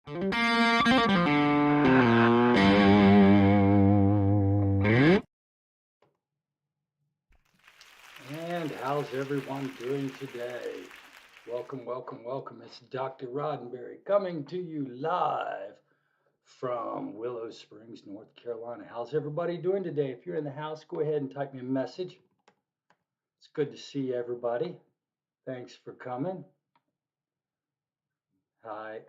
And how's everyone doing today? Welcome, welcome, welcome. It's Dr. Roddenberry coming to you live from Willow Springs, North Carolina. How's everybody doing today? If you're in the house, go ahead and type me a message. It's good to see everybody. Thanks for coming. Hi,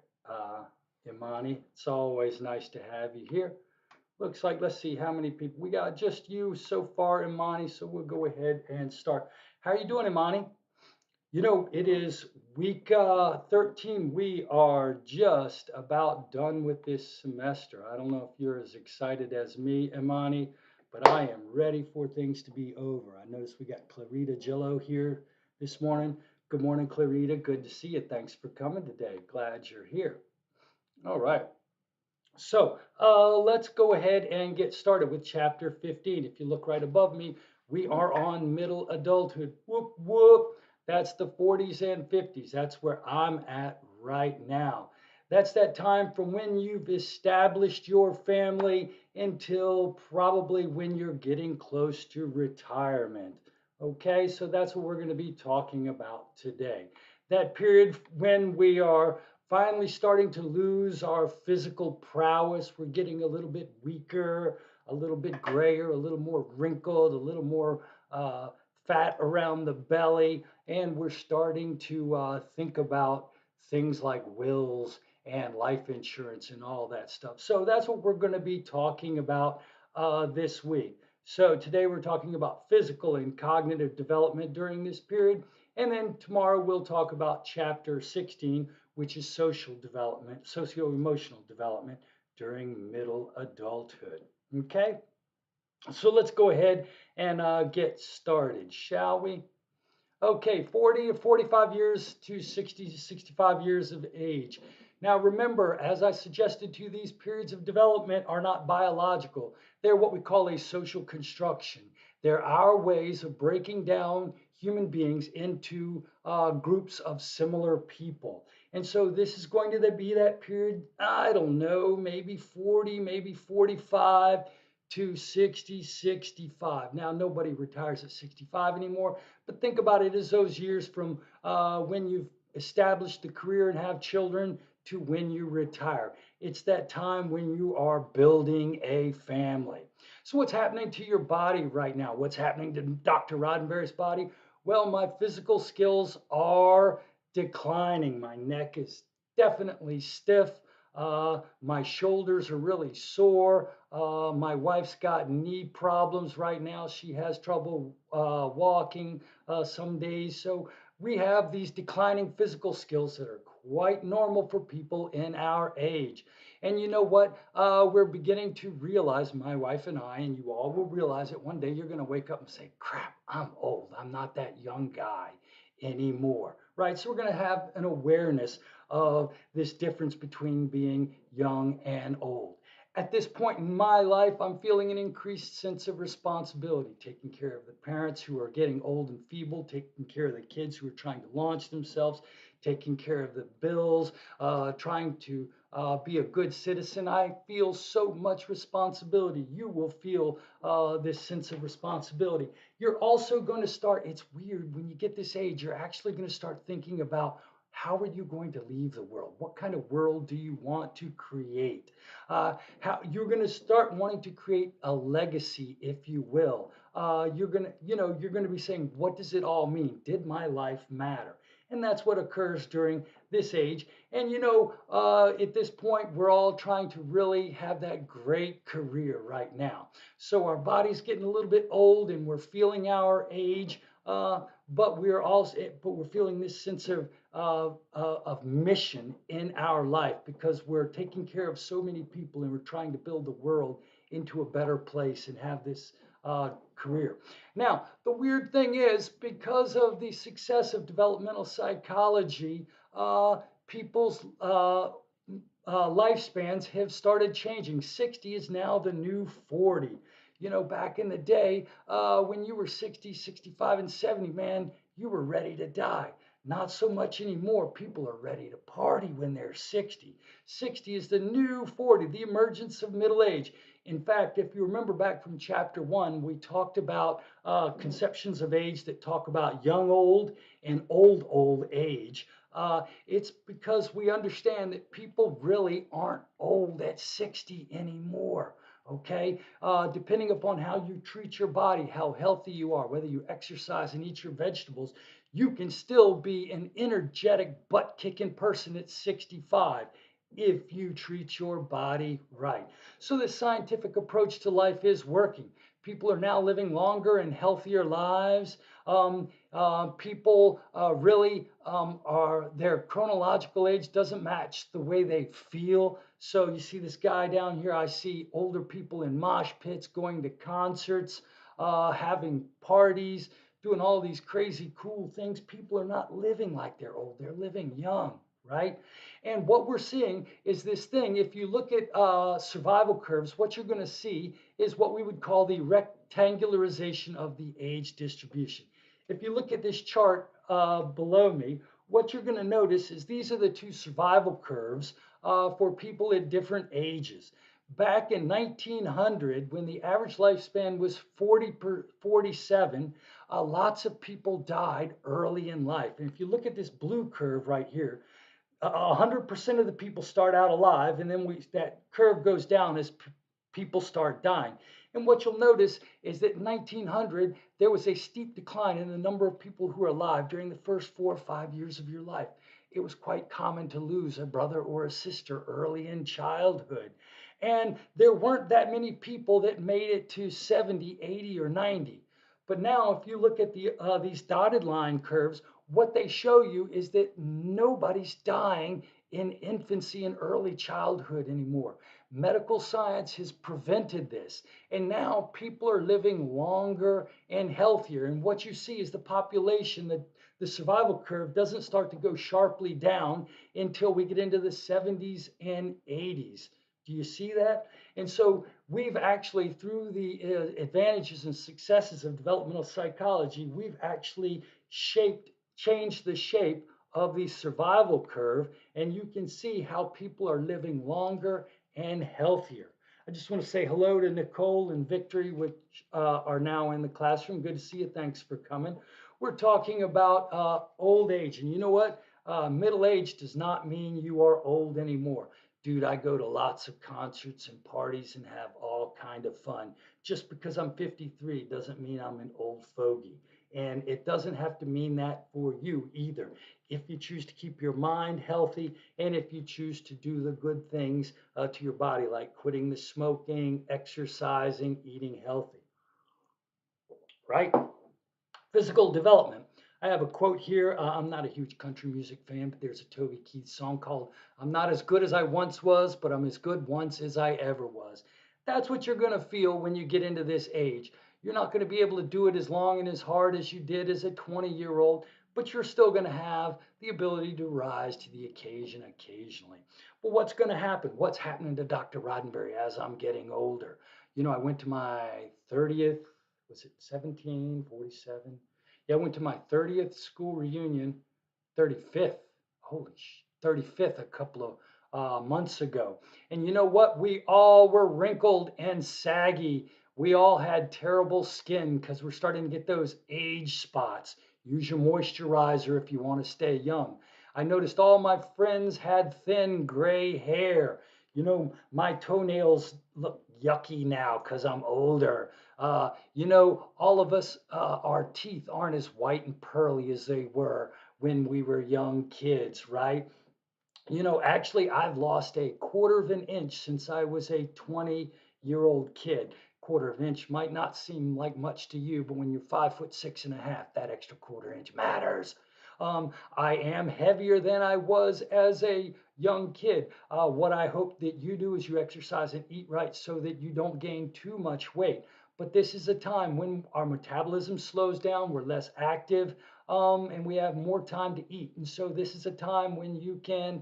Imani. It's always nice to have you here. Looks like, let's see how many people. We got just you so far, Imani, so we'll go ahead and start. How are you doing, Imani? You know, it is week 13. We are just about done with this semester. I don't know if you're as excited as me, Imani, but I am ready for things to be over. I noticed we got Clarita Gillo here this morning. Good morning, Clarita. Good to see you. Thanks for coming today. Glad you're here. All right. So let's go ahead and get started with chapter 15. If you look right above me, we are on middle adulthood. Whoop, whoop. That's the 40s and 50s. That's where I'm at right now. That's that time from when you've established your family until probably when you're getting close to retirement. Okay, so that's what we're going to be talking about today. That period when we are finally starting to lose our physical prowess. We're getting a little bit weaker, a little bit grayer, a little more wrinkled, a little more fat around the belly. And we're starting to think about things like wills and life insurance and all that stuff. So that's what we're going to be talking about this week. So today we're talking about physical and cognitive development during this period. And then tomorrow we'll talk about chapter 16, which is social development, socio-emotional development during middle adulthood. Okay, so let's go ahead and get started, shall we? Okay, 40 to 45 years to 60 to 65 years of age. Now remember, as I suggested to you, these periods of development are not biological. They're what we call a social construction. They're our ways of breaking down human beings into groups of similar people. And so this is going to be that period, I don't know, maybe 40, maybe 45 to 60, 65. Now, nobody retires at 65 anymore, but think about it as those years from when you've established the career and have children to when you retire. It's that time when you are building a family. So what's happening to your body right now? What's happening to Dr. Roddenberry's body? Well, my physical skills are declining. My neck is definitely stiff. My shoulders are really sore. My wife's got knee problems right now. She has trouble walking some days. So we have these declining physical skills that are quite normal for people in our age. And you know what? We're beginning to realize, my wife and I, and you all will realize that one day you're going to wake up and say, crap, I'm old. I'm not that young guy anymore, right? So we're going to have an awareness of this difference between being young and old. At this point in my life, I'm feeling an increased sense of responsibility, taking care of the parents who are getting old and feeble, taking care of the kids who are trying to launch themselves, taking care of the bills, trying to be a good citizen. I feel so much responsibility. You will feel this sense of responsibility. You're also going to start, it's weird, when you get this age, you're actually going to start thinking about how are you going to leave the world? What kind of world do you want to create? How you're going to start wanting to create a legacy, if you will. You're going to, you're going to be saying, what does it all mean? Did my life matter? And that's what occurs during this age. And at this point, we're all trying to really have that great career right now. So our body's getting a little bit old, and we're feeling our age. But we're feeling this sense of mission in our life because we're taking care of so many people and we're trying to build the world into a better place and have this career. Now, the weird thing is, because of the success of developmental psychology, people's lifespans have started changing. 60 is now the new 40. Back in the day, when you were 60, 65, and 70, man, you were ready to die. Not so much anymore. People are ready to party when they're 60. 60 is the new 40, the emergence of middle age. In fact, if you remember back from chapter 1, we talked about conceptions of age that talk about young old and old age. It's because we understand that people really aren't old at 60 anymore. Okay, depending upon how you treat your body, how healthy you are, whether you exercise and eat your vegetables, you can still be an energetic, butt kicking person at 65 if you treat your body right. So, the scientific approach to life is working. People are now living longer and healthier lives. People really are, their chronological age doesn't match the way they feel. So, you see this guy down here, I see older people in mosh pits, going to concerts, having parties, doing all these crazy cool things. People are not living like they're old, they're living young, right? And what we're seeing is this thing. If you look at survival curves, what you're going to see is what we would call the rectangularization of the age distribution. If you look at this chart below me, what you're going to notice is these are the two survival curves for people at different ages. Back in 1900, when the average lifespan was 47, lots of people died early in life. And if you look at this blue curve right here, 100% of the people start out alive, and then that curve goes down as people start dying. And what you'll notice is that in 1900, there was a steep decline in the number of people who are alive during the first 4 or 5 years of your life. It was quite common to lose a brother or a sister early in childhood. And there weren't that many people that made it to 70, 80, or 90. But now, if you look at these dotted line curves, what they show you is that nobody's dying in infancy and early childhood anymore. Medical science has prevented this, and now people are living longer and healthier. And what you see is the population, the survival curve doesn't start to go sharply down until we get into the 70s and 80s. Do you see that? And so we've actually, through the advantages and successes of developmental psychology, we've actually changed the shape of the survival curve, and you can see how people are living longer and healthier. I just want to say hello to Nicole and Victory, which are now in the classroom. Good to see you. Thanks for coming. We're talking about old age, and you know what? Middle age does not mean you are old anymore. Dude, I go to lots of concerts and parties and have all kind of fun. Just because I'm 53 doesn't mean I'm an old fogey. And it doesn't have to mean that for you either. If you choose to keep your mind healthy, and if you choose to do the good things to your body, like quitting the smoking, exercising, eating healthy, right? Physical development. I have a quote here. I'm not a huge country music fan, but there's a Toby Keith song called "I'm not as good as I once was, but I'm as good once as I ever was." That's what you're going to feel when you get into this age. You're not going to be able to do it as long and as hard as you did as a 20-year-old, but you're still going to have the ability to rise to the occasion occasionally. But what's going to happen? What's happening to Dr. Roddenberry as I'm getting older? You know, I went to my 30th, was it 1747? Yeah, I went to my 30th school reunion, 35th, 35th a couple of months ago. And you know what? We all were wrinkled and saggy. We all had terrible skin because we're starting to get those age spots. Use your moisturizer if you want to stay young. I noticed all my friends had thin gray hair. You know, my toenails look yucky now because I'm older. All of us, our teeth aren't as white and pearly as they were when we were young kids, right? Actually, I've lost a quarter of an inch since I was a 20-year-old kid. Quarter of an inch might not seem like much to you, but when you're 5'6.5", that extra quarter inch matters. I am heavier than I was as a young kid. What I hope that you do is you exercise and eat right so that you don't gain too much weight. But this is a time when our metabolism slows down, we're less active, and we have more time to eat. And so this is a time when you can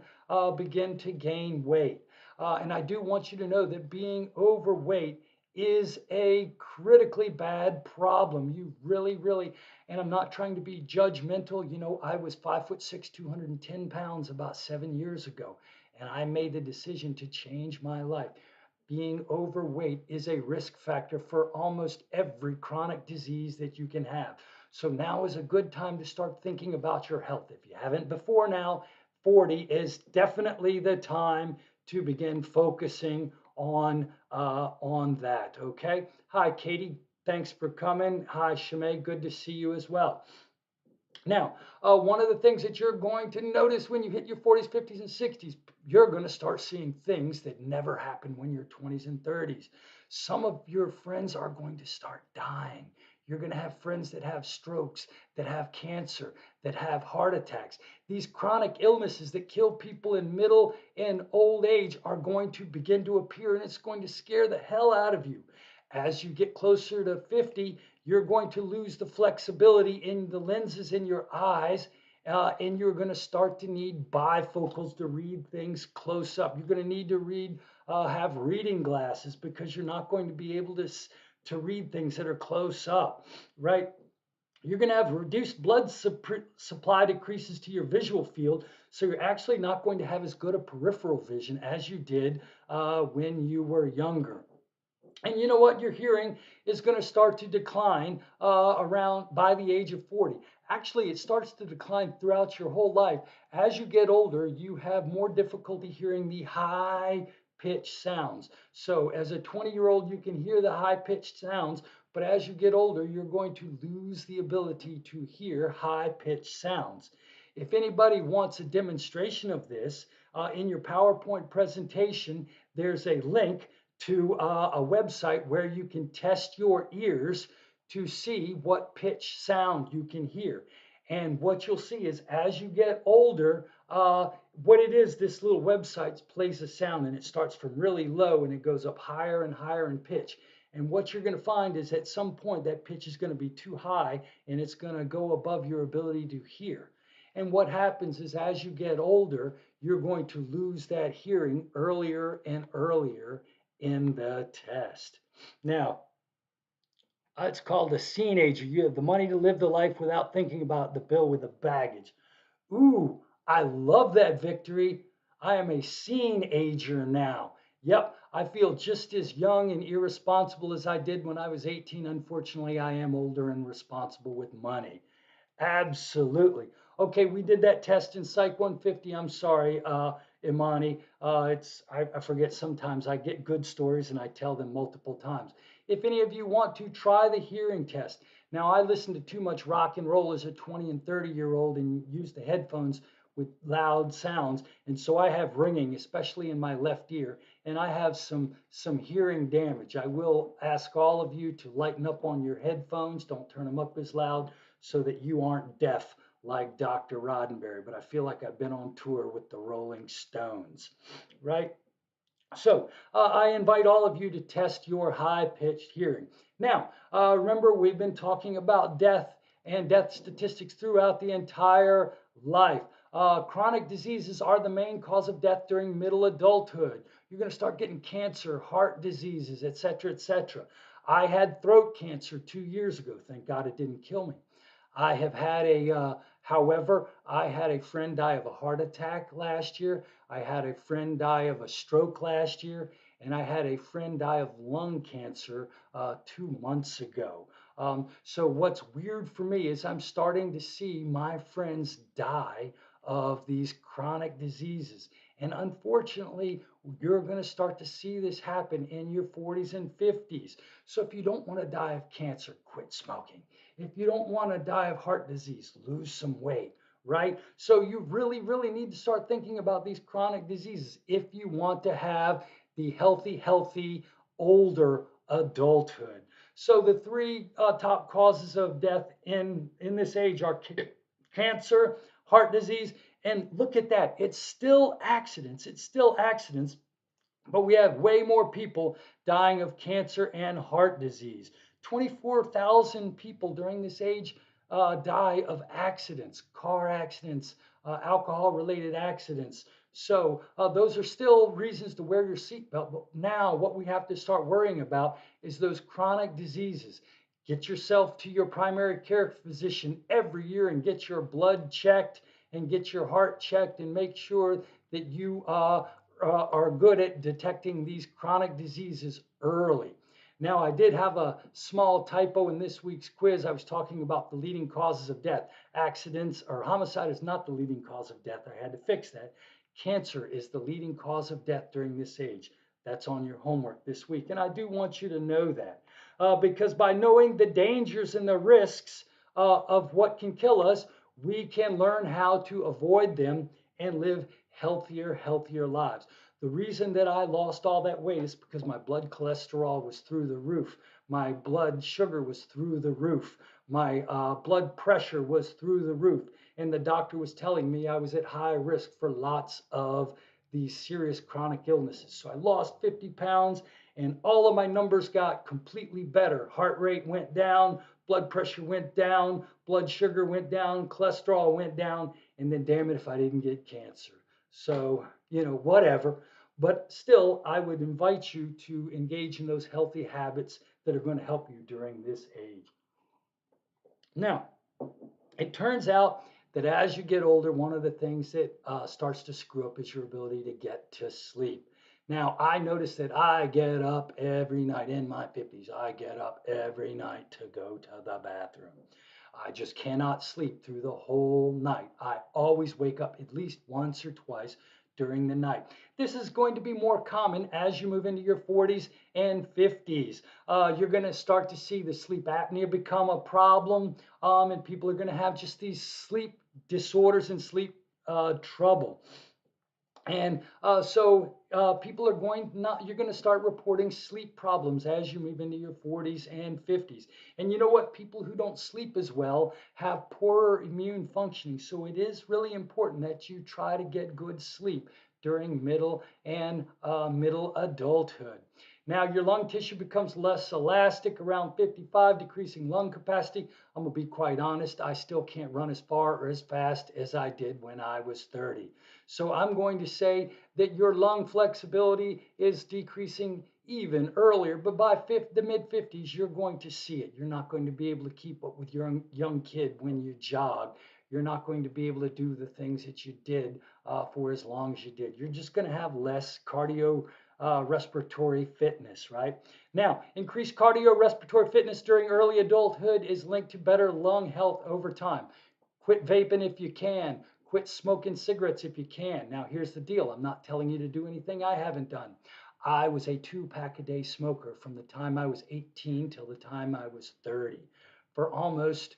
begin to gain weight. And I do want you to know that being overweight is a critically bad problem. You really, really, and I'm not trying to be judgmental. You know, I was 5'6", 210 pounds about 7 years ago, and I made the decision to change my life. Being overweight is a risk factor for almost every chronic disease that you can have. So now is a good time to start thinking about your health. If you haven't before now, 40 is definitely the time to begin focusing on that. Okay. Hi, Katie. Thanks for coming. Hi, Shimei. Good to see you as well. Now, one of the things that you're going to notice when you hit your 40s, 50s, and 60s, you're going to start seeing things that never happened when you're 20s and 30s. Some of your friends are going to start dying. You're going to have friends that have strokes, that have cancer, that have heart attacks. These chronic illnesses that kill people in middle and old age are going to begin to appear, and it's going to scare the hell out of you. As you get closer to 50, you're going to lose the flexibility in the lenses in your eyes, and you're going to start to need bifocals to read things close up. You're going to need to have reading glasses because you're not going to be able to read things that are close up, right? You're going to have reduced blood supply decreases to your visual field, so you're actually not going to have as good a peripheral vision as you did when you were younger. And you know what? Your hearing is going to start to decline around by the age of 40. Actually, it starts to decline throughout your whole life. As you get older, you have more difficulty hearing the high pitched sounds. So as a 20-year-old, you can hear the high pitched sounds, but as you get older, you're going to lose the ability to hear high pitched sounds. If anybody wants a demonstration of this in your PowerPoint presentation, there's a link to a website where you can test your ears to see what pitch sound you can hear. And what you'll see is as you get older, what it is, this little website plays a sound and it starts from really low and it goes up higher and higher in pitch. And what you're going to find is at some point that pitch is going to be too high and it's going to go above your ability to hear. And what happens is as you get older, you're going to lose that hearing earlier and earlier in the test. Now, it's called a scene ager. You have the money to live the life without thinking about the bill with the baggage. Ooh, I love that victory. I am a scene ager now. Yep, I feel just as young and irresponsible as I did when I was 18. Unfortunately, I am older and responsible with money. Absolutely. Okay, we did that test in Psych 150. I'm sorry, Imani. I forget sometimes. I get good stories and I tell them multiple times. If any of you want to try the hearing test. Now, I listened to too much rock and roll as a 20 and 30-year-old and used the headphones with loud sounds. And so I have ringing, especially in my left ear, and I have some hearing damage. I will ask all of you to lighten up on your headphones. Don't turn them up as loud so that you aren't deaf like Dr. Roddenberry. But I feel like I've been on tour with the Rolling Stones, right? So I invite all of you to test your high-pitched hearing. Now, remember, we've been talking about death and death statistics throughout the entire life. Chronic diseases are the main cause of death during middle adulthood. You're going to start getting cancer, heart diseases, etc., etc. I had throat cancer 2 years ago. Thank God it didn't kill me. I have had however, I had a friend die of a heart attack last year. I had a friend die of a stroke last year, and I had a friend die of lung cancer 2 months ago. So what's weird for me is I'm starting to see my friends die of these chronic diseases. And unfortunately, you're going to start to see this happen in your 40s and 50s. So if you don't want to die of cancer, quit smoking. If you don't want to die of heart disease, lose some weight, right? So you really, really need to start thinking about these chronic diseases if you want to have the healthy, older adulthood. So the three top causes of death in this age are cancer, heart disease, and look at that. It's still accidents. It's still accidents, but we have way more people dying of cancer and heart disease. 24,000 people during this age die of accidents, car accidents, alcohol-related accidents. So those are still reasons to wear your seatbelt. But now what we have to start worrying about is those chronic diseases. Get yourself to your primary care physician every year and get your blood checked and get your heart checked and make sure that you are good at detecting these chronic diseases early. Now, I did have a small typo in this week's quiz. I was talking about the leading causes of death. Accidents or homicide is not the leading cause of death. I had to fix that. Cancer is the leading cause of death during this age. That's on your homework this week. And I do want you to know that because by knowing the dangers and the risks of what can kill us, we can learn how to avoid them and live healthier lives. The reason that I lost all that weight is because my blood cholesterol was through the roof. My blood sugar was through the roof. My blood pressure was through the roof. And the doctor was telling me I was at high risk for lots of these serious chronic illnesses. So I lost 50 pounds and all of my numbers got completely better. Heart rate went down, blood pressure went down, blood sugar went down, cholesterol went down, and then damn it if I didn't get cancer. So, whatever. But still, I would invite you to engage in those healthy habits that are going to help you during this age. Now, it turns out that as you get older, one of the things that starts to screw up is your ability to get to sleep. Now, I notice that I get up every night in my 50s. I get up every night to go to the bathroom. I just cannot sleep through the whole night. I always wake up at least once or twice during the night. This is going to be more common as you move into your 40s and 50s. You're going to start to see the sleep apnea become a problem, and people are going to have just these sleep disorders and sleep trouble. And so people are you're going to start reporting sleep problems as you move into your 40s and 50s. And you know what? People who don't sleep as well have poorer immune functioning. So it is really important that you try to get good sleep during middle adulthood. Now, your lung tissue becomes less elastic around 55, decreasing lung capacity. I'm going to be quite honest, I still can't run as far or as fast as I did when I was 30. So I'm going to say that your lung flexibility is decreasing even earlier, but by the mid 50s, you're going to see it. You're not going to be able to keep up with your young kid when you jog. You're not going to be able to do the things that you did for as long as you did. You're just going to have less respiratory fitness, right? Now, increased cardiorespiratory fitness during early adulthood is linked to better lung health over time. Quit vaping if you can. Quit smoking cigarettes if you can. Now, here's the deal. I'm not telling you to do anything I haven't done. I was a 2-pack-a-day smoker from the time I was 18 till the time I was 30. For almost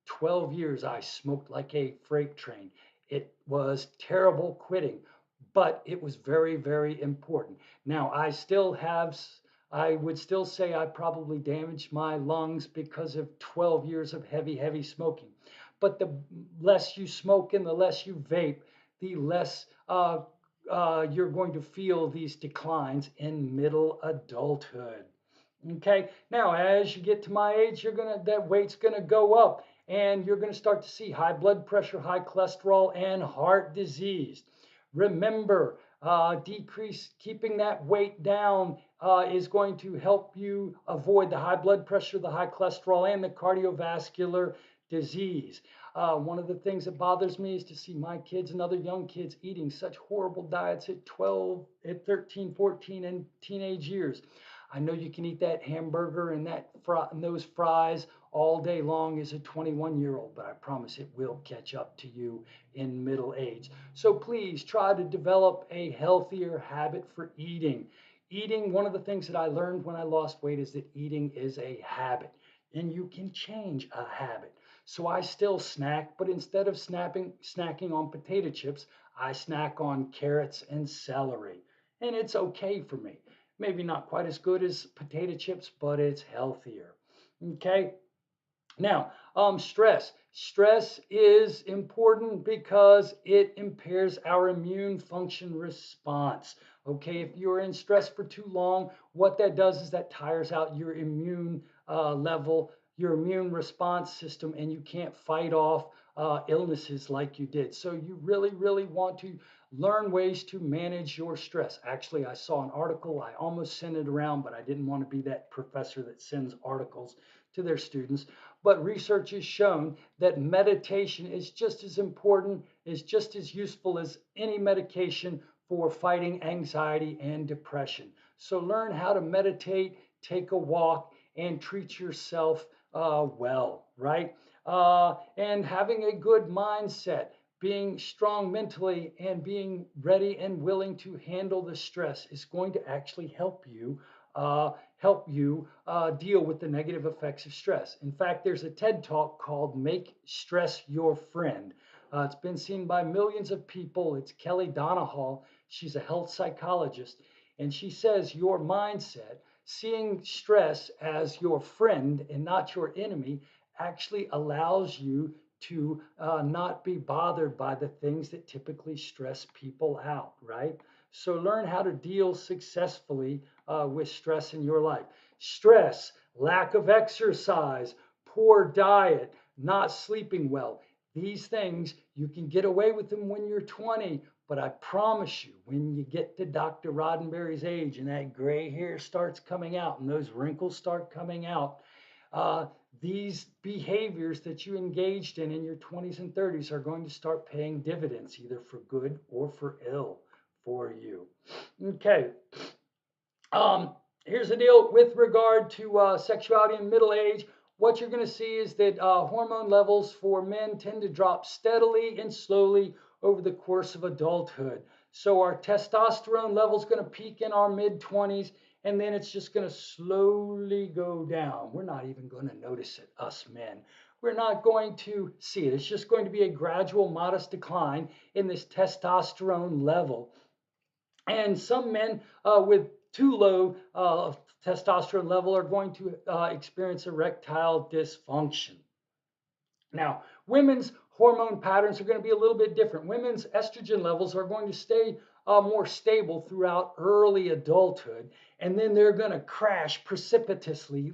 12 years, I smoked like a freight train. It was terrible quitting, but it was very important. Now, I would still say I probably damaged my lungs because of 12 years of heavy smoking. But the less you smoke and the less you vape, the less you're going to feel these declines in middle adulthood. Okay, now as you get to my age, that weight's gonna go up, and you're gonna start to see high blood pressure, high cholesterol, and heart disease. Remember, keeping that weight down is going to help you avoid the high blood pressure, the high cholesterol, and the cardiovascular disease. One of the things that bothers me is to see my kids and other young kids eating such horrible diets at 12, at 13, 14, and teenage years. I know you can eat that hamburger and those fries all day long as a 21-year-old, but I promise it will catch up to you in middle age. So please try to develop a healthier habit for eating. One of the things that I learned when I lost weight is that eating is a habit, and you can change a habit. So I still snack, but instead of snacking on potato chips, I snack on carrots and celery. And it's okay for me. Maybe not quite as good as potato chips, but it's healthier. Okay. Now, stress. Stress is important because it impairs our immune function response. Okay, if you're in stress for too long, what that does is that tires out your immune level, your immune response system, and you can't fight off illnesses like you did. So you really, really want to learn ways to manage your stress. Actually, I saw an article. I almost sent it around, but I didn't want to be that professor that sends articles to their students. But research has shown that meditation is just as important, is just as useful as any medication for fighting anxiety and depression. So learn how to meditate, take a walk, and treat yourself well, right? And having a good mindset, being strong mentally, and being ready and willing to handle the stress is going to actually help you deal with the negative effects of stress. In fact, there's a TED talk called "Make Stress Your Friend." It's been seen by millions of people. It's Kelly Donahall. She's a health psychologist, and she says your mindset, seeing stress as your friend and not your enemy, actually allows you to not be bothered by the things that typically stress people out, right? So learn how to deal successfully with stress in your life. Stress, lack of exercise, poor diet, not sleeping well. These things, you can get away with them when you're 20, but I promise you, when you get to Dr. Roddenberry's age and that gray hair starts coming out and those wrinkles start coming out, uh, these behaviors that you engaged in your 20s and 30s are going to start paying dividends, either for good or for ill for you. Okay. Here's the deal with regard to sexuality in middle age. What you're going to see is that hormone levels for men tend to drop steadily and slowly over the course of adulthood. So our testosterone level is going to peak in our mid 20s, and then it's just going to slowly go down. We're not even going to notice it, us men. We're not going to see it. It's just going to be a gradual, modest decline in this testosterone level. And some men with too low testosterone level are going to experience erectile dysfunction. Now, women's hormone patterns are going to be a little bit different. Women's estrogen levels are going to stay more stable throughout early adulthood, and then they're going to crash precipitously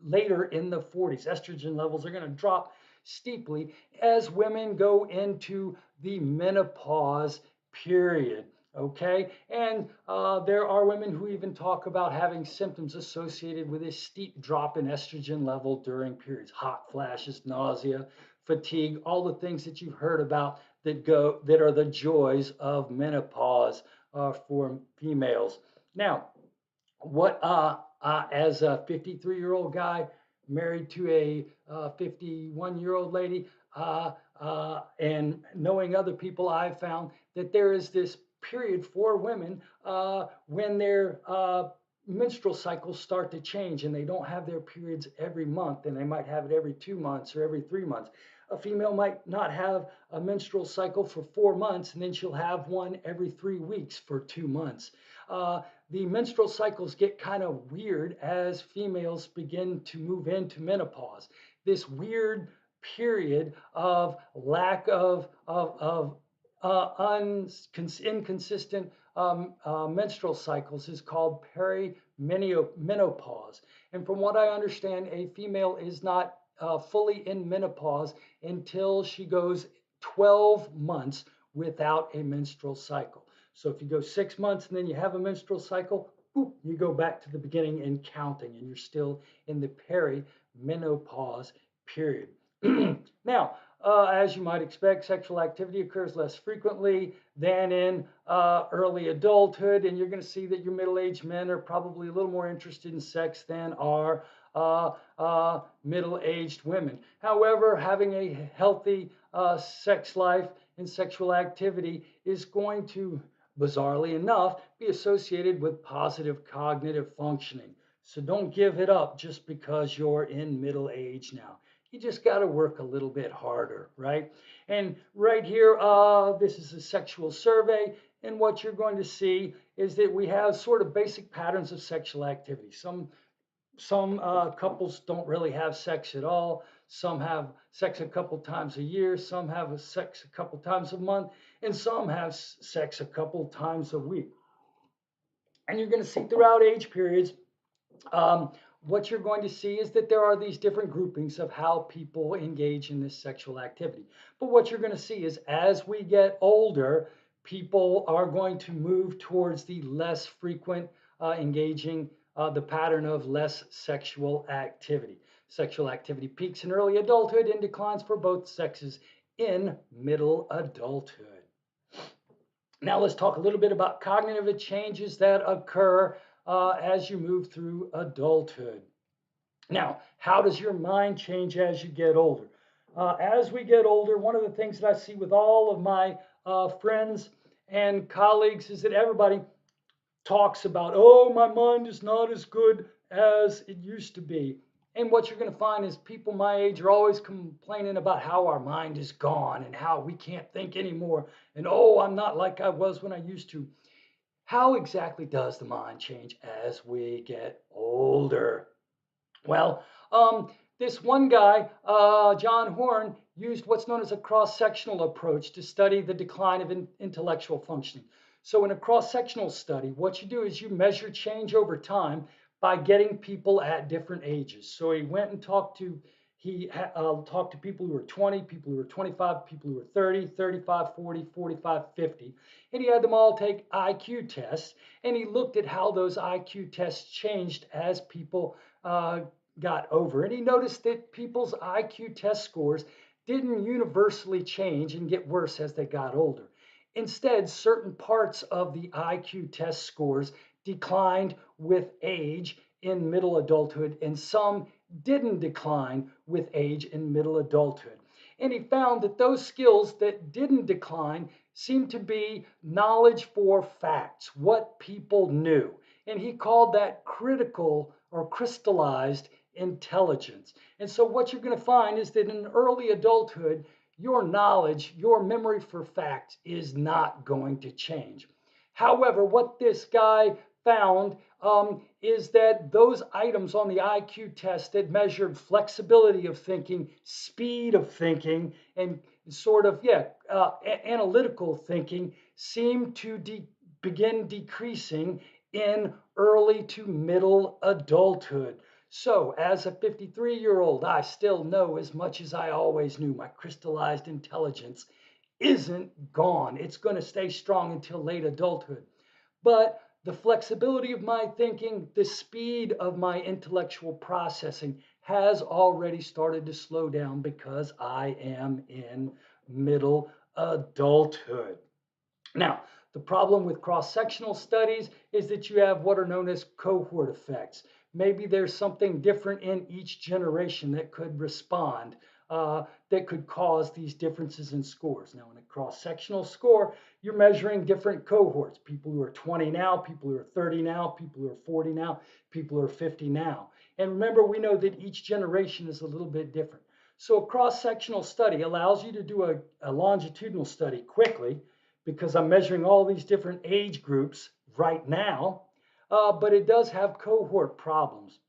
later in the 40s. Estrogen levels are going to drop steeply as women go into the menopause period. Okay, and there are women who even talk about having symptoms associated with a steep drop in estrogen level during periods, hot flashes, nausea, fatigue, all the things that you've heard about that are the joys of menopause for females. Now, what as a 53-year-old guy married to a 51-year-old lady, and knowing other people, I've found that there is this period for women when their menstrual cycles start to change and they don't have their periods every month, and they might have it every 2 months or every 3 months. A female might not have a menstrual cycle for 4 months, and then she'll have one every 3 weeks for 2 months. The menstrual cycles get kind of weird as females begin to move into menopause. This weird period of lack of inconsistent menstrual cycles is called perimenopause. And from what I understand, a female is not fully in menopause until she goes 12 months without a menstrual cycle. So if you go 6 months and then you have a menstrual cycle, boop, you go back to the beginning and counting, and you're still in the perimenopause period. Now, as you might expect, sexual activity occurs less frequently than in early adulthood, and you're going to see that your middle-aged men are probably a little more interested in sex than are middle-aged women. However, having a healthy sex life and sexual activity is going to, bizarrely enough, be associated with positive cognitive functioning. So don't give it up just because you're in middle age now. You just got to work a little bit harder, right? And right here, this is a sexual survey. And what you're going to see is that we have sort of basic patterns of sexual activity. Some couples don't really have sex at all. Some have sex a couple times a year. Some have sex a couple times a month. And some have sex a couple times a week. And you're going to see throughout age periods, what you're going to see is that there are these different groupings of how people engage in this sexual activity. But what you're going to see is as we get older, people are going to move towards the less frequent engaging, the pattern of less sexual activity. Sexual activity peaks in early adulthood and declines for both sexes in middle adulthood. Now let's talk a little bit about cognitive changes that occur as you move through adulthood. Now, how does your mind change as you get older? As we get older, one of the things that I see with all of my friends and colleagues is that everybody talks about, oh, my mind is not as good as it used to be. And what you're going to find is people my age are always complaining about how our mind is gone and how we can't think anymore. And oh, I'm not like I was when I used to. How exactly does the mind change as we get older? Well, this one guy, John Horn, used what's known as a cross-sectional approach to study the decline of intellectual functioning. So in a cross-sectional study, what you do is you measure change over time by getting people at different ages. So he went and talked to people who were 20, people who were 25, people who were 30, 35, 40, 45, 50. And he had them all take IQ tests. And he looked at how those IQ tests changed as people got over. And he noticed that people's IQ test scores didn't universally change and get worse as they got older. Instead, certain parts of the IQ test scores declined with age in middle adulthood, and some didn't decline with age in middle adulthood. And he found that those skills that didn't decline seemed to be knowledge for facts, what people knew. And he called that critical or crystallized intelligence. And so what you're going to find is that in early adulthood, your knowledge, your memory for facts is not going to change. However, what this guy found is that those items on the IQ test that measured flexibility of thinking, speed of thinking, and sort of, analytical thinking seem to begin decreasing in early to middle adulthood. So, as a 53-year-old, I still know as much as I always knew. My crystallized intelligence isn't gone. It's going to stay strong until late adulthood. But the flexibility of my thinking, the speed of my intellectual processing has already started to slow down because I am in middle adulthood. Now, the problem with cross-sectional studies is that you have what are known as cohort effects. Maybe there's something different in each generation that could respond, that could cause these differences in scores. Now, in a cross-sectional score, you're measuring different cohorts, people who are 20 now, people who are 30 now, people who are 40 now, people who are 50 now. And remember, we know that each generation is a little bit different. So a cross-sectional study allows you to do a longitudinal study quickly, because I'm measuring all these different age groups right now, but it does have cohort problems.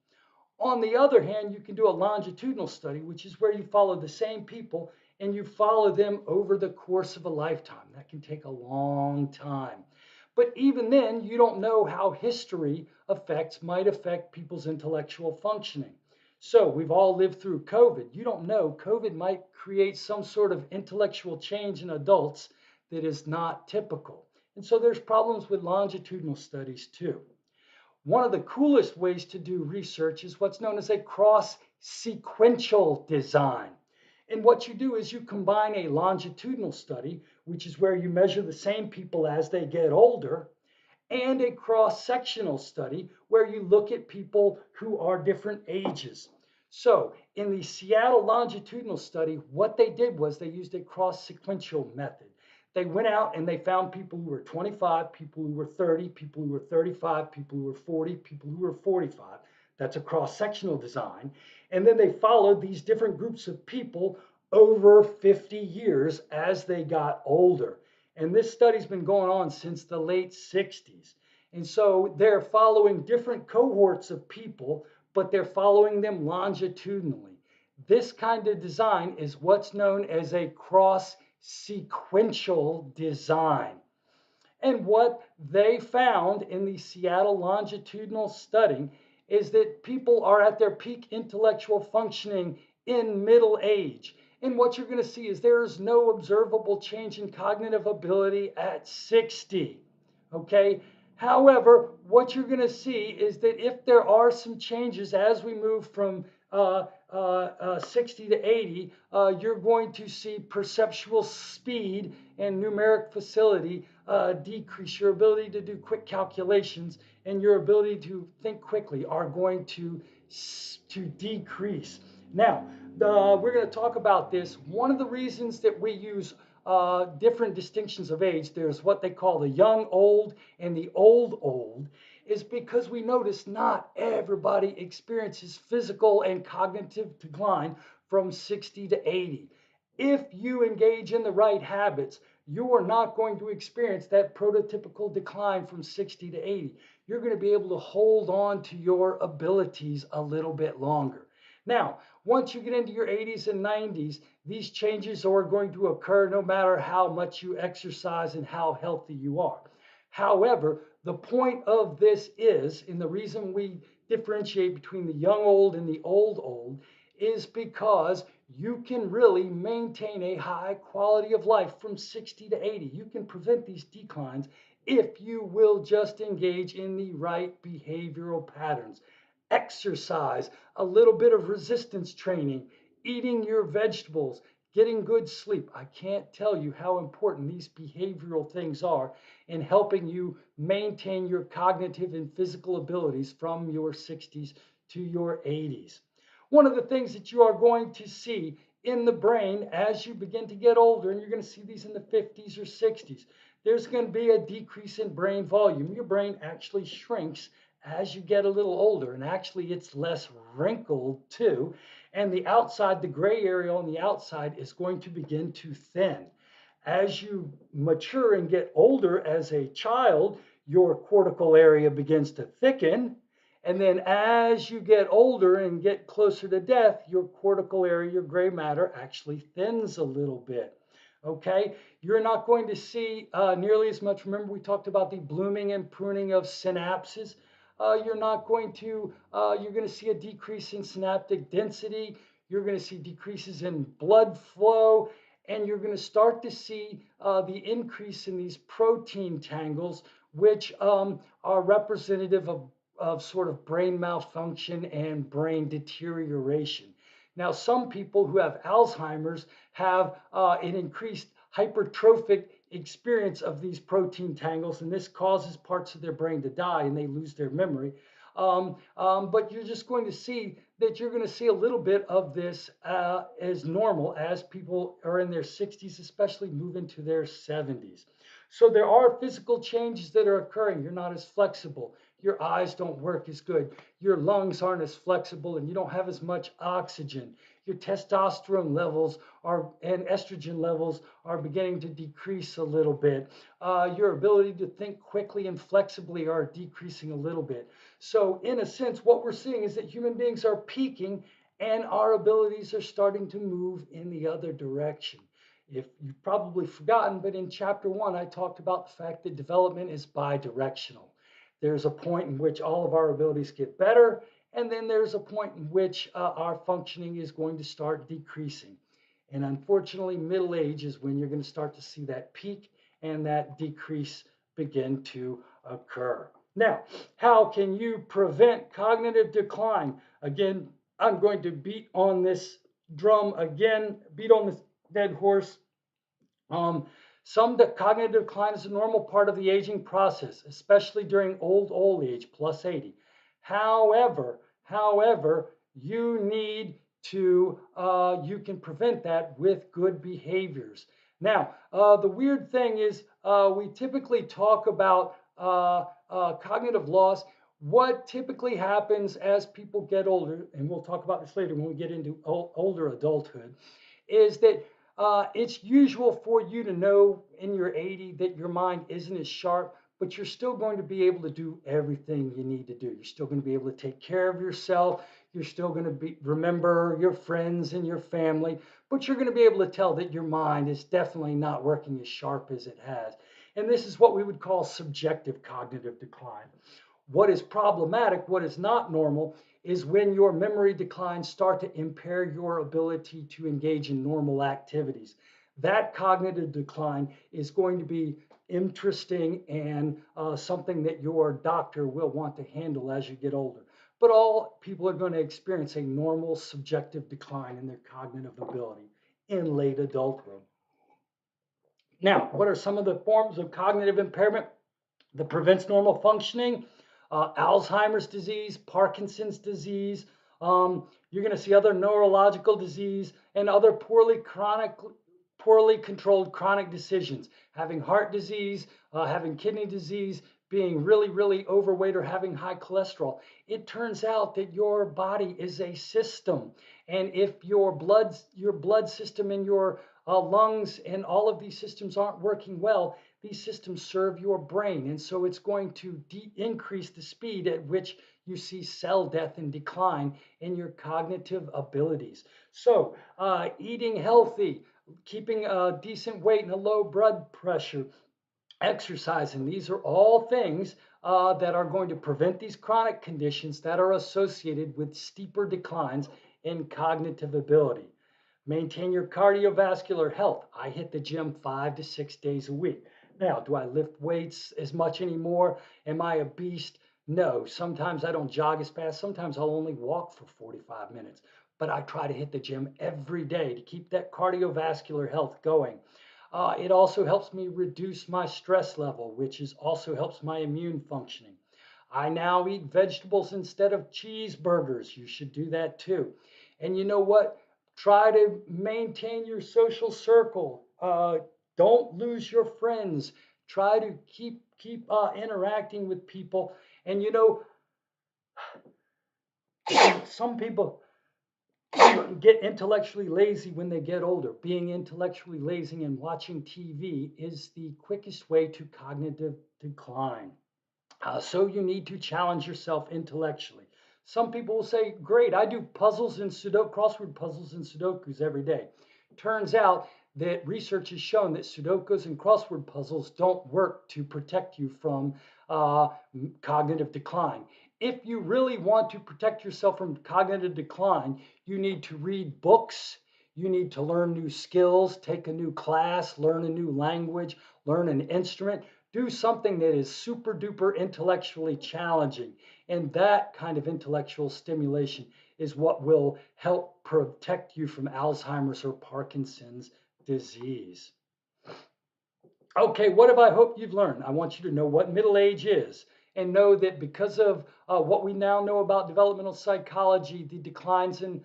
On the other hand, you can do a longitudinal study, which is where you follow the same people and you follow them over the course of a lifetime. That can take a long time. But even then, you don't know how history might affect people's intellectual functioning. So we've all lived through COVID. You don't know, COVID might create some sort of intellectual change in adults that is not typical. And so there's problems with longitudinal studies too. One of the coolest ways to do research is what's known as a cross-sequential design. And what you do is you combine a longitudinal study, which is where you measure the same people as they get older, and a cross-sectional study where you look at people who are different ages. So in the Seattle longitudinal study, what they did was they used a cross-sequential method. They went out and they found people who were 25, people who were 30, people who were 35, people who were 40, people who were 45. That's a cross-sectional design. And then they followed these different groups of people over 50 years as they got older. And this study's been going on since the late 60s. And so they're following different cohorts of people, but they're following them longitudinally. This kind of design is what's known as a cross-sequential design. And what they found in the Seattle longitudinal study is that people are at their peak intellectual functioning in middle age. And what you're going to see is there is no observable change in cognitive ability at 60. Okay. However, what you're going to see is that if there are some changes as we move from 60 to 80, you're going to see perceptual speed and numeric facility decrease. Your ability to do quick calculations and your ability to think quickly are going to decrease. Now, we're going to talk about this. One of the reasons that we use different distinctions of age, there's what they call the young old and the old, is because we notice not everybody experiences physical and cognitive decline from 60 to 80. If you engage in the right habits, you are not going to experience that prototypical decline from 60 to 80. You're going to be able to hold on to your abilities a little bit longer. Now, once you get into your 80s and 90s, these changes are going to occur no matter how much you exercise and how healthy you are. However, the point of this is, and the reason we differentiate between the young old and the old, is because you can really maintain a high quality of life from 60 to 80. You can prevent these declines if you will just engage in the right behavioral patterns. Exercise, a little bit of resistance training, eating your vegetables, getting good sleep. I can't tell you how important these behavioral things are in helping you maintain your cognitive and physical abilities from your 60s to your 80s. One of the things that you are going to see in the brain as you begin to get older, and you're going to see these in the 50s or 60s, there's going to be a decrease in brain volume. Your brain actually shrinks as you get a little older, and actually it's less wrinkled too, and the outside, the gray area on the outside, is going to begin to thin. As you mature and get older as a child, your cortical area begins to thicken, and then as you get older and get closer to death, your cortical area, your gray matter, actually thins a little bit. Okay, you're not going to see nearly as much. Remember, we talked about the blooming and pruning of synapses. You're going to see a decrease in synaptic density. You're going to see decreases in blood flow, and you're going to start to see the increase in these protein tangles, which are representative of sort of brain malfunction and brain deterioration. Now, some people who have Alzheimer's have an increased hypertrophic experience of these protein tangles, and this causes parts of their brain to die and they lose their memory. But you're just going to see that you're going to see a little bit of this as normal as people are in their 60s, especially move into their 70s. So there are physical changes that are occurring. You're not as flexible. Your eyes don't work as good. Your lungs aren't as flexible, and you don't have as much oxygen. Your testosterone levels and estrogen levels are beginning to decrease a little bit. Your ability to think quickly and flexibly are decreasing a little bit. So in a sense, what we're seeing is that human beings are peaking and our abilities are starting to move in the other direction. If you've probably forgotten, but in chapter 1, I talked about the fact that development is bidirectional. There's a point in which all of our abilities get better, and then there's a point in which our functioning is going to start decreasing. And unfortunately, middle age is when you're going to start to see that peak and that decrease begin to occur. Now, how can you prevent cognitive decline? Again, I'm going to beat on this drum again, beat on this dead horse. Some cognitive decline is a normal part of the aging process, especially during old age, plus 80. However, you need to, you can prevent that with good behaviors. Now, the weird thing is we typically talk about cognitive loss. What typically happens as people get older, and we'll talk about this later when we get into older adulthood, is that it's usual for you to know in your 80 that your mind isn't as sharp, but you're still going to be able to do everything you need to do. You're still going to be able to take care of yourself. You're still going to remember your friends and your family, but you're going to be able to tell that your mind is definitely not working as sharp as it has. And this is what we would call subjective cognitive decline. What is problematic, what is not normal, is when your memory declines start to impair your ability to engage in normal activities. That cognitive decline is going to be interesting and something that your doctor will want to handle as you get older. But all people are going to experience a normal subjective decline in their cognitive ability in late adulthood. Now, what are some of the forms of cognitive impairment that prevents normal functioning? Alzheimer's disease, Parkinson's disease. You're going to see other neurological disease and other poorly controlled chronic decisions. Having heart disease, having kidney disease, being really, really overweight, or having high cholesterol. It turns out that your body is a system, and if your blood system and your lungs and all of these systems aren't working well, these systems serve your brain, and so it's going to increase the speed at which you see cell death and decline in your cognitive abilities. So eating healthy, keeping a decent weight and a low blood pressure, exercising, these are all things that are going to prevent these chronic conditions that are associated with steeper declines in cognitive ability. Maintain your cardiovascular health. I hit the gym 5 to 6 days a week. Now, do I lift weights as much anymore? Am I a beast? No. Sometimes I don't jog as fast. Sometimes I'll only walk for 45 minutes. But I try to hit the gym every day to keep that cardiovascular health going. It also helps me reduce my stress level, which also helps my immune functioning. I now eat vegetables instead of cheeseburgers. You should do that too. And you know what? Try to maintain your social circle. Don't lose your friends. Try to keep interacting with people. And you know, some people get intellectually lazy when they get older. Being intellectually lazy and watching TV is the quickest way to cognitive decline. So you need to challenge yourself intellectually. Some people will say, great, I do puzzles and crossword puzzles and Sudokus every day. Turns out that research has shown that Sudokus and crossword puzzles don't work to protect you from cognitive decline. If you really want to protect yourself from cognitive decline, you need to read books, you need to learn new skills, take a new class, learn a new language, learn an instrument, do something that is super duper intellectually challenging. And that kind of intellectual stimulation is what will help protect you from Alzheimer's or Parkinson's disease. Okay, what have I hoped you've learned? I want you to know what middle age is, and know that because of what we now know about developmental psychology, the declines in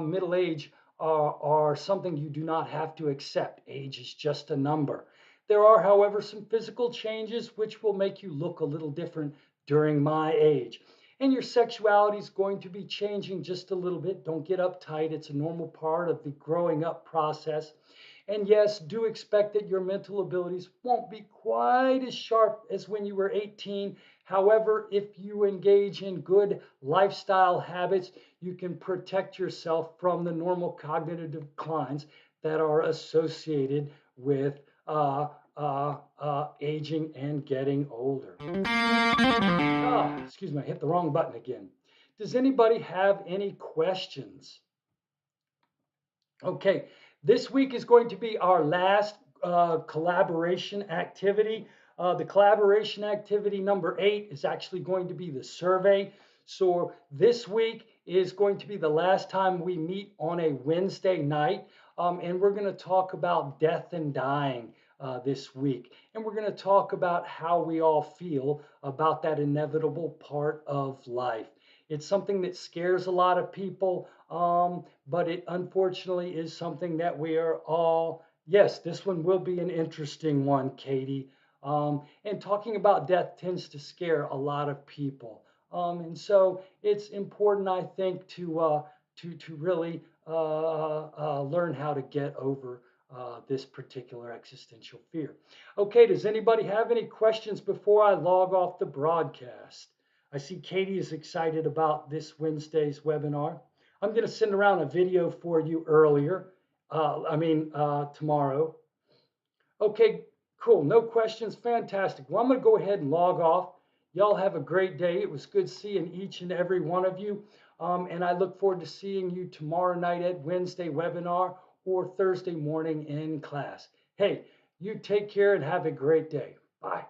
middle age are something you do not have to accept. Age is just a number. There are, however, some physical changes which will make you look a little different during my age. And your sexuality is going to be changing just a little bit. Don't get uptight. It's a normal part of the growing up process. And yes, do expect that your mental abilities won't be quite as sharp as when you were 18. However, if you engage in good lifestyle habits, you can protect yourself from the normal cognitive declines that are associated with aging and getting older. Excuse me, I hit the wrong button again. Does anybody have any questions? Okay, this week is going to be our last collaboration activity. The collaboration activity number 8 is actually going to be the survey. So this week is going to be the last time we meet on a Wednesday night. And we're going to talk about death and dying this week. And we're going to talk about how we all feel about that inevitable part of life. It's something that scares a lot of people, but it unfortunately is something that we are all, yes, this one will be an interesting one, Katie. And talking about death tends to scare a lot of people. And so it's important, I think, to really learn how to get over this particular existential fear. Okay, does anybody have any questions before I log off the broadcast? I see Katie is excited about this Wednesday's webinar. I'm going to send around a video for you tomorrow. Okay, cool. No questions. Fantastic. Well, I'm going to go ahead and log off. Y'all have a great day. It was good seeing each and every one of you. And I look forward to seeing you tomorrow night at Wednesday webinar or Thursday morning in class. Hey, you take care and have a great day. Bye.